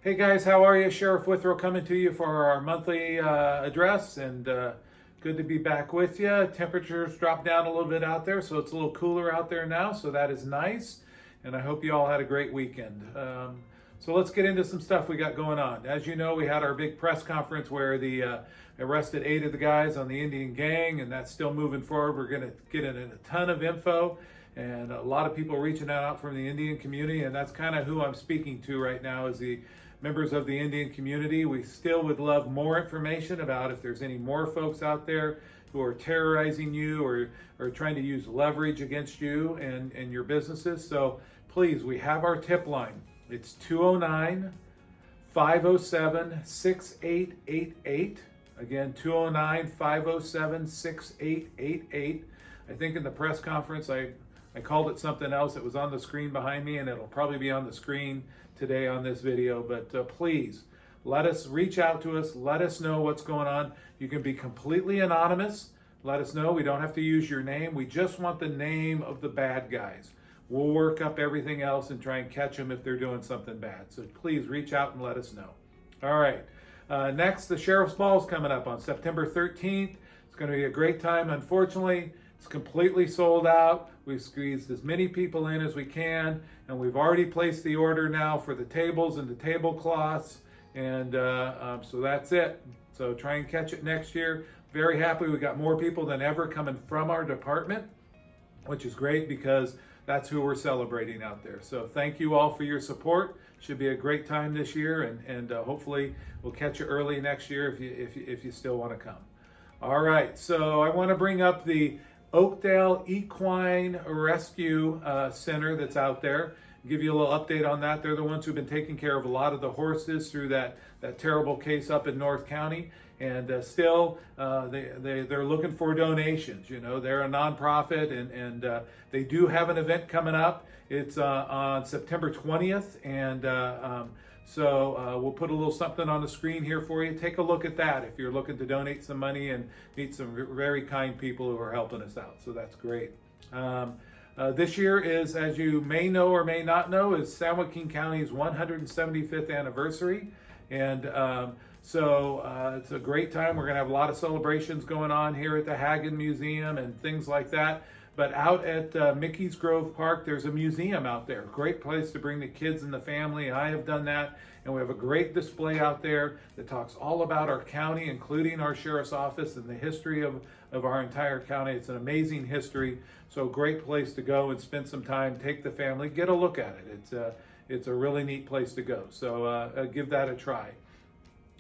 Hey guys, how are you? Sheriff Withrow coming to you for our monthly address, and good to be back with you. Temperatures dropped down a little bit out there, so it's a little cooler out there now, so that is nice. And I hope you all had a great weekend. So let's get into some stuff we got going on. As you know, we had our big press conference where the arrested 8 of the guys on the Indian gang, and that's still moving forward. We're going to get in a ton of info and a lot of people reaching out from the Indian community, and that's kind of who I'm speaking to right now is the members of the Indian community. We still would love more information about if there's any more folks out there who are terrorizing you or trying to use leverage against you and your businesses. So please, we have our tip line. It's 209-507-6888. Again, 209-507-6888. I think in the press conference, I called it something else. It was on the screen behind me, and it'll probably be on the screen today on this video. But please, let us reach out to us. Let us know what's going on. You can be completely anonymous. Let us know. We don't have to use your name. We just want the name of the bad guys. We'll work up everything else and try and catch them if they're doing something bad. So please reach out and let us know. All right. Next, the Sheriff's Ball is coming up on September 13th. It's going to be a great time. Unfortunately, it's completely sold out. We've squeezed as many people in as we can, and we've already placed the order now for the tables and the tablecloths, and so that's it. So try and catch it next year. Very happy. We got more people than ever coming from our department, which is great because that's who we're celebrating out there. So thank you all for your support. Should be a great time this year, and hopefully we'll catch you early next year if you still want to come. All right, so I want to bring up the Oakdale Equine Rescue Center that's out there. Give you a little update on that. They're the ones who've been taking care of a lot of the horses through that terrible case up in North County. And still, they're looking for donations. You know, they're a nonprofit, and they do have an event coming up. It's on September 20th, and so we'll put a little something on the screen here for you. Take a look at that if you're looking to donate some money and meet some very kind people who are helping us out. So that's great. This year is, as you may know or may not know, is San Joaquin County's 175th anniversary. And so it's a great time. We're going to have a lot of celebrations going on here at the Hagen Museum and things like that. But out at Mickey's Grove Park, there's a museum out there. Great place to bring the kids and the family. I have done that. And we have a great display out there that talks all about our county, including our sheriff's office and the history of our entire county. It's an amazing history. So great place to go and spend some time, take the family, get a look at it. It's a really neat place to go. So give that a try.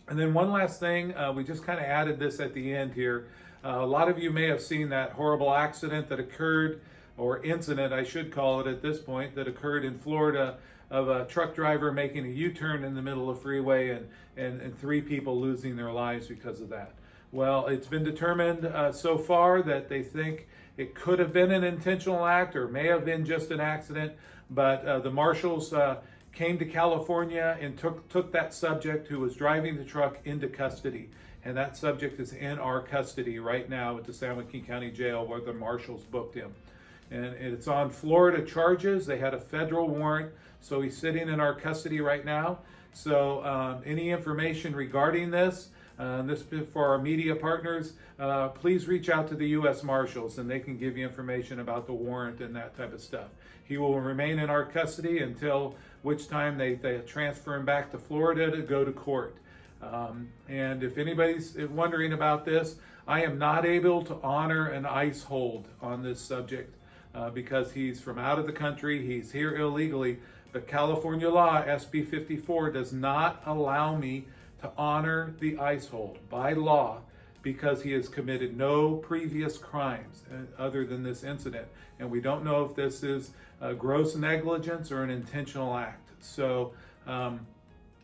And then one last thing, we just kind of added this at the end here. A lot of you may have seen that horrible accident that occurred, or incident I should call it at this point, that occurred in Florida of a truck driver making a U-turn in the middle of the freeway and 3 people losing their lives because of that. Well, it's been determined so far that they think it could have been an intentional act or may have been just an accident, but the marshals came to California and took that subject who was driving the truck into custody. And that subject is in our custody right now at the San Joaquin County Jail where the marshals booked him. And it's on Florida charges. They had a federal warrant, so he's sitting in our custody right now. So any information regarding this, this is for our media partners, please reach out to the U.S. Marshals and they can give you information about the warrant and that type of stuff. He will remain in our custody until which time they transfer him back to Florida to go to court. And if anybody's wondering about this, I am not able to honor an ICE hold on this subject because he's from out of the country. He's here illegally. But California law, SB 54, does not allow me to honor the ICE hold by law because he has committed no previous crimes other than this incident. And we don't know if this is gross negligence or an intentional act. So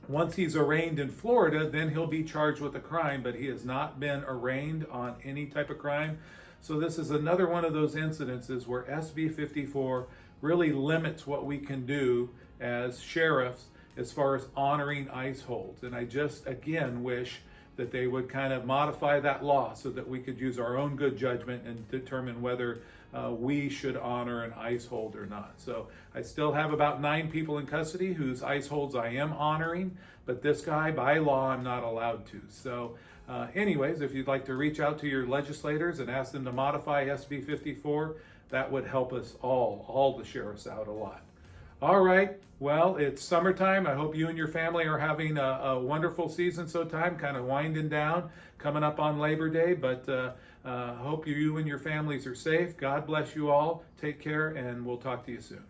once he's arraigned in Florida, then he'll be charged with a crime, but he has not been arraigned on any type of crime. So this is another one of those incidences where SB 54 really limits what we can do as sheriffs as far as honoring ICE holds. And I just, again, wish that they would kind of modify that law so that we could use our own good judgment and determine whether we should honor an ICE hold or not. So I still have about 9 people in custody whose ICE holds I am honoring, but this guy, by law, I'm not allowed to. So anyways, if you'd like to reach out to your legislators and ask them to modify SB 54, that would help us all the sheriffs out a lot. All right, well, it's summertime. I hope you and your family are having a wonderful season so time, kind of winding down, coming up on Labor Day, but hope you and your families are safe. God bless you all. Take care, and we'll talk to you soon.